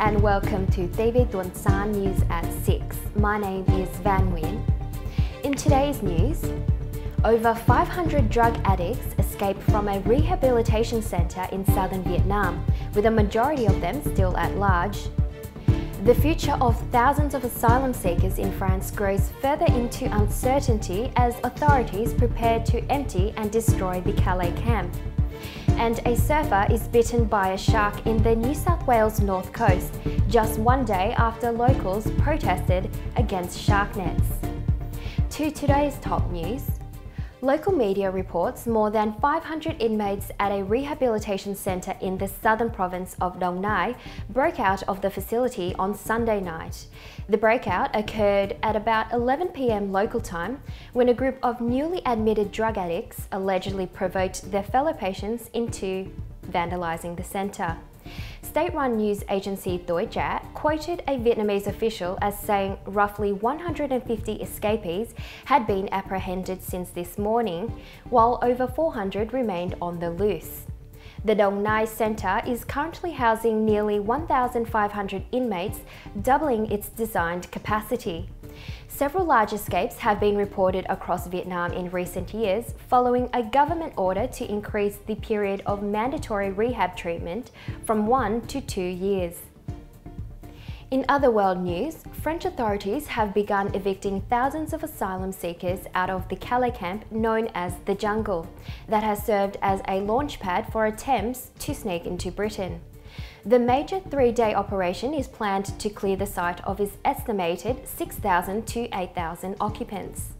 and welcome to TiVi Tuan-san News at 6. My name is Nguyen. In today's news, over 500 drug addicts escaped from a rehabilitation centre in southern Vietnam, with a majority of them still at large. The future of thousands of asylum seekers in France grows further into uncertainty as authorities prepare to empty and destroy the Calais camp. And a surfer is bitten by a shark in the New South Wales north coast, just one day after locals protested against shark nets. To today's top news. Local media reports more than 500 inmates at a rehabilitation centre in the southern province of Đồng Nai broke out of the facility on Sunday night. The breakout occurred at about 11 p.m. local time when a group of newly admitted drug addicts allegedly provoked their fellow patients into vandalising the centre. State-run news agency TVTS quoted a Vietnamese official as saying roughly 150 escapees had been apprehended since this morning, while over 400 remained on the loose. The Đồng Nai Centre is currently housing nearly 1,500 inmates, doubling its designed capacity. Several large escapes have been reported across Vietnam in recent years, following a government order to increase the period of mandatory rehab treatment from 1 to 2 years. In other world news, French authorities have begun evicting thousands of asylum seekers out of the Calais camp known as the Jungle, that has served as a launchpad for attempts to sneak into Britain. The major 3-day operation is planned to clear the site of its estimated 6,000 to 8,000 occupants.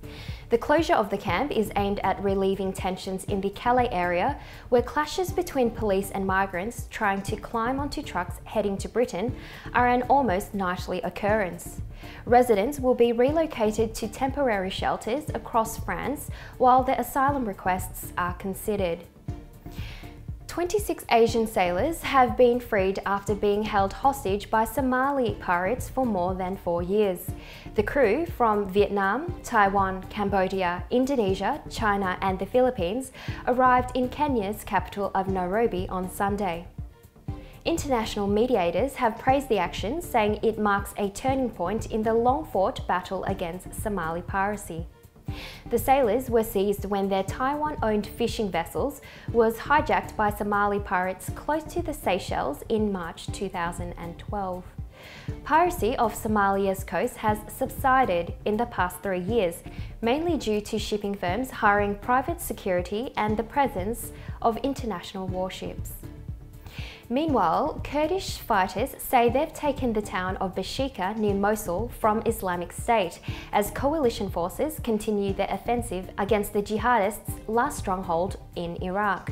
The closure of the camp is aimed at relieving tensions in the Calais area, where clashes between police and migrants trying to climb onto trucks heading to Britain are an almost nightly occurrence. Residents will be relocated to temporary shelters across France while their asylum requests are considered. 26 Asian sailors have been freed after being held hostage by Somali pirates for more than 4 years. The crew from Vietnam, Taiwan, Cambodia, Indonesia, China and the Philippines arrived in Kenya's capital of Nairobi on Sunday. International mediators have praised the action, saying it marks a turning point in the long-fought battle against Somali piracy. The sailors were seized when their Taiwan-owned fishing vessels was hijacked by Somali pirates close to the Seychelles in March 2012. Piracy off Somalia's coast has subsided in the past 3 years, mainly due to shipping firms hiring private security and the presence of international warships. Meanwhile, Kurdish fighters say they've taken the town of Peshmerga near Mosul from Islamic State as coalition forces continue their offensive against the jihadists' last stronghold in Iraq.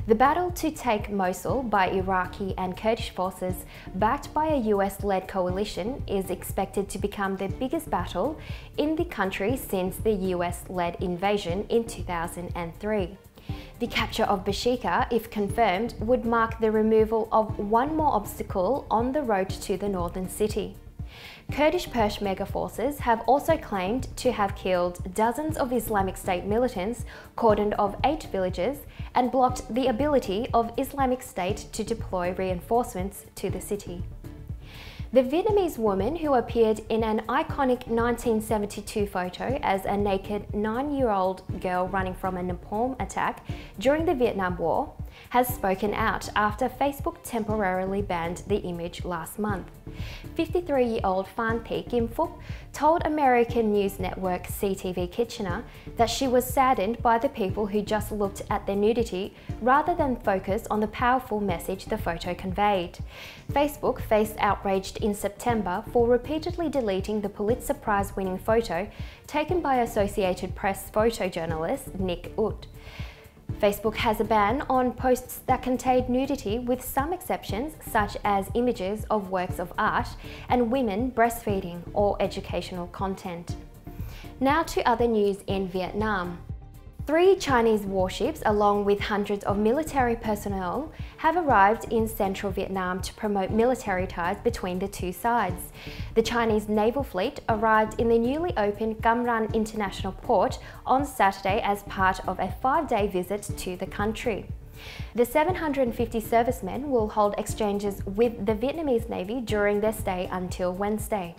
The battle to take Mosul by Iraqi and Kurdish forces, backed by a US-led coalition, is expected to become the biggest battle in the country since the US-led invasion in 2003. The capture of Peshmerga, if confirmed, would mark the removal of one more obstacle on the road to the northern city. Kurdish Peshmerga forces have also claimed to have killed dozens of Islamic State militants, cordoned off 8 villages, and blocked the ability of Islamic State to deploy reinforcements to the city. The Vietnamese woman who appeared in an iconic 1972 photo as a naked 9-year-old girl running from a napalm attack during the Vietnam War has spoken out after Facebook temporarily banned the image last month. 53-year-old Phan Thị Kim Phúc told American news network CTV Kitchener that she was saddened by the people who just looked at their nudity rather than focus on the powerful message the photo conveyed. Facebook faced outrage in September for repeatedly deleting the Pulitzer Prize-winning photo taken by Associated Press photojournalist Nick Ut. Facebook has a ban on posts that contain nudity, with some exceptions such as images of works of art and women breastfeeding or educational content. Now to other news in Vietnam. 3 Chinese warships, along with hundreds of military personnel, have arrived in central Vietnam to promote military ties between the two sides. The Chinese naval fleet arrived in the newly opened Cam Ranh International Port on Saturday as part of a 5-day visit to the country. The 750 servicemen will hold exchanges with the Vietnamese Navy during their stay until Wednesday.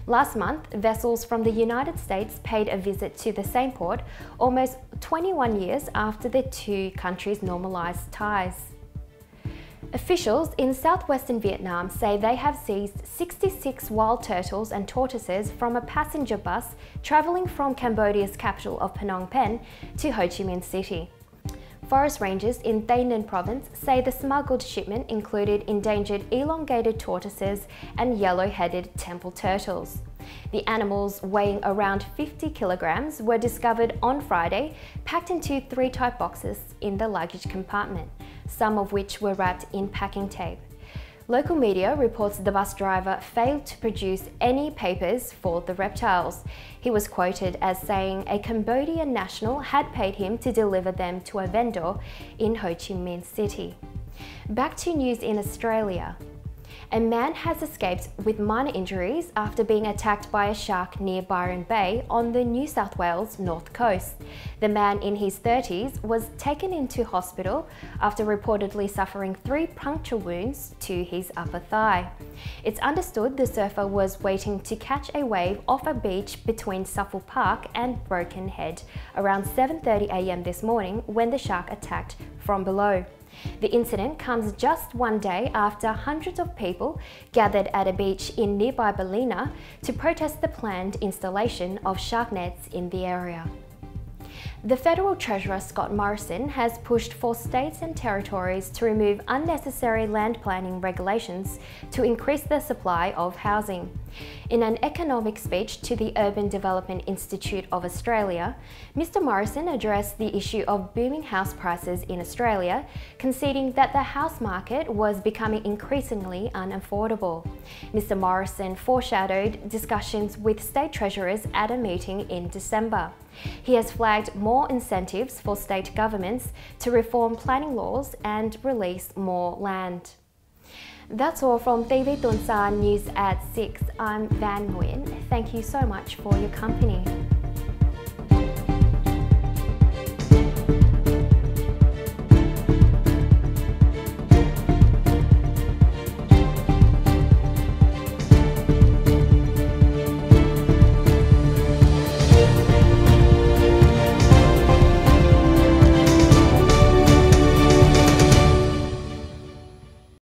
Last month, vessels from the United States paid a visit to the same port almost 21 years after the two countries normalized ties. Officials in southwestern Vietnam say they have seized 66 wild turtles and tortoises from a passenger bus travelling from Cambodia's capital of Phnom Penh to Ho Chi Minh City. Forest rangers in Tây Ninh province say the smuggled shipment included endangered elongated tortoises and yellow-headed temple turtles. The animals, weighing around 50 kilograms, were discovered on Friday, packed into 3 tight boxes in the luggage compartment, some of which were wrapped in packing tape. Local media reports the bus driver failed to produce any papers for the reptiles. He was quoted as saying a Cambodian national had paid him to deliver them to a vendor in Ho Chi Minh City. Back to news in Australia. A man has escaped with minor injuries after being attacked by a shark near Byron Bay on the New South Wales north coast. The man in his 30s was taken into hospital after reportedly suffering 3 puncture wounds to his upper thigh. It's understood the surfer was waiting to catch a wave off a beach between Suffolk Park and Broken Head around 7:30 a.m. this morning when the shark attacked from below. The incident comes just one day after hundreds of people gathered at a beach in nearby Ballina to protest the planned installation of shark nets in the area. The Federal Treasurer Scott Morrison has pushed for states and territories to remove unnecessary land planning regulations to increase the supply of housing. In an economic speech to the Urban Development Institute of Australia, Mr. Morrison addressed the issue of booming house prices in Australia, conceding that the house market was becoming increasingly unaffordable. Mr. Morrison foreshadowed discussions with state treasurers at a meeting in December. He has flagged more incentives for state governments to reform planning laws and release more land. That's all from TiVi Tuan-san News at 6. I'm Nguyen. Thank you so much for your company.